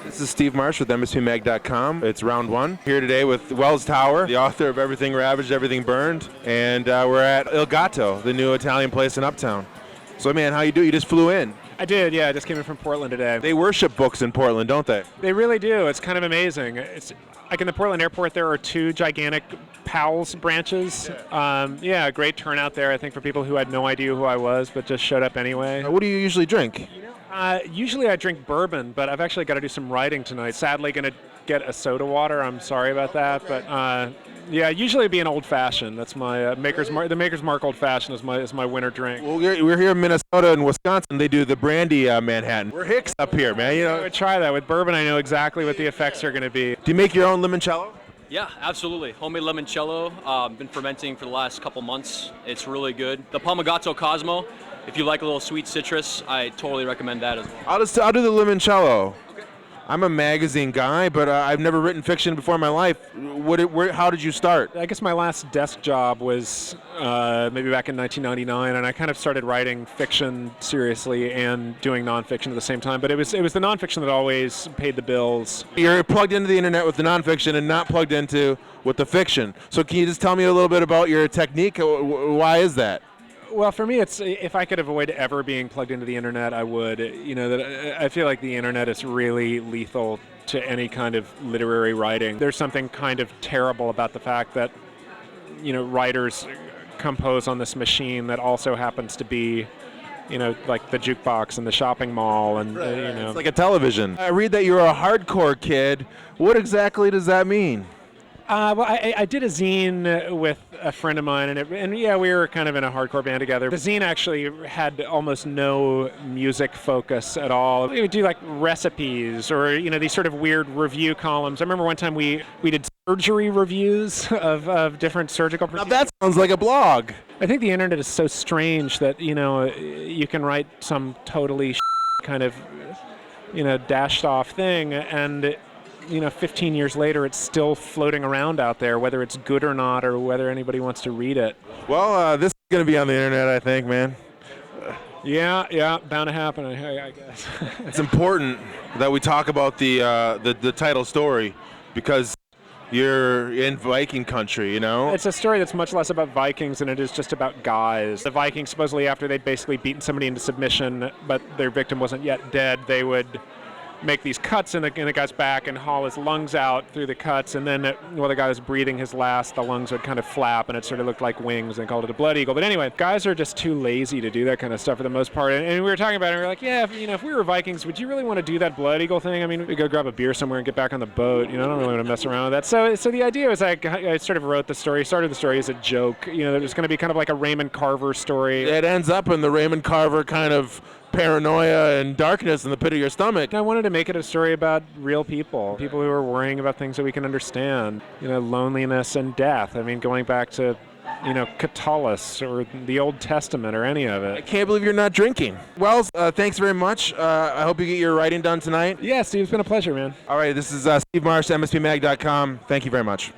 This is Steve Marsh with Mpls.St.Paul. It's round one. Here today with Wells Tower, the author of Everything Ravaged, Everything Burned. And we're at Gatto, the new Italian place in Uptown. So, man, how you do? You just flew in. I did, yeah. I just came in from Portland today. They worship books in Portland, don't they? They really do. It's kind of amazing. It's like in the Portland airport, there are 2 gigantic Mpls branches. Yeah, great turnout there, I think, for people who had no idea who I was, but just showed up anyway. What do you usually drink? Usually I drink bourbon, but I've actually got to do some writing tonight. Sadly, going to get a soda water. I'm sorry about that, but yeah, usually it'd be an old fashioned. That's my Maker's Mark. The Maker's Mark Old Fashioned is my winter drink. Well, we're here in Minnesota and Wisconsin. They do the brandy Manhattan. We're hicks up here, man. You know. I would try that with bourbon. I know exactly what the effects are going to be. Do you make your own limoncello? Yeah, absolutely. Homemade limoncello. Been fermenting for the last couple months. It's really good. The Gatto Cosmo. If you like a little sweet citrus, I totally recommend that as well. I'll do the limoncello. Okay. I'm a magazine guy, but I've never written fiction before in my life. How did you start? I guess my last desk job was maybe back in 1999, and I kind of started writing fiction seriously and doing nonfiction at the same time. But it was the nonfiction that always paid the bills. You're plugged into the internet with the nonfiction and not plugged into with the fiction. So can you just tell me a little bit about your technique? Why is that? Well, for me, it's if I could avoid ever being plugged into the internet, I would. You know, that I feel like the internet is really lethal to any kind of literary writing. There's something kind of terrible about the fact that, you know, writers compose on this machine that also happens to be, you know, like the jukebox and the shopping mall, and Right. You know, It's like a television. I read that you're a hardcore kid. What exactly does that mean? Well, I did a zine with a friend of mine, and yeah, we were kind of in a hardcore band together. The zine actually had almost no music focus at all. We would do like recipes or, you know, these sort of weird review columns. I remember one time we did surgery reviews of different surgical procedures. Now that sounds like a blog. I think the internet is so strange that, you know, you can write some totally kind of, you know, dashed off thing, and you know, 15 years later, it's still floating around out there, whether it's good or not, or whether anybody wants to read it. Well, this is going to be on the internet, I think, man. Yeah, bound to happen, I guess. It's important that we talk about the title story because you're in Viking country, you know? It's a story that's much less about Vikings than it is just about guys. The Vikings, supposedly after they'd basically beaten somebody into submission, but their victim wasn't yet dead, they would make these cuts in the guy's back and haul his lungs out through the cuts, and then while the guy was breathing his last, the lungs would kind of flap and it sort of looked like wings, and they called it a blood eagle. But anyway, guys are just too lazy to do that kind of stuff for the most part, and we were talking about it, and we were like, yeah, if we were Vikings, would you really want to do that blood eagle thing? I mean, we go grab a beer somewhere and get back on the boat, you know, I don't really want to mess around with that. So the idea was I sort of wrote the story, started the story as a joke, you know, that it was going to be kind of like a Raymond Carver story. It ends up in the Raymond Carver kind of paranoia and darkness in the pit of your stomach. I wanted to make it a story about real people who are worrying about things that we can understand, you know, loneliness and death. I mean, going back to, you know, Catullus or the Old Testament or any of I it. can't believe you're not drinking. Wells, thanks very much. I hope you get your writing done tonight. Yeah, Steve, it's been a pleasure, man. All right, this is Steve Marsh, Mpls.St.Paul. Thank you very much.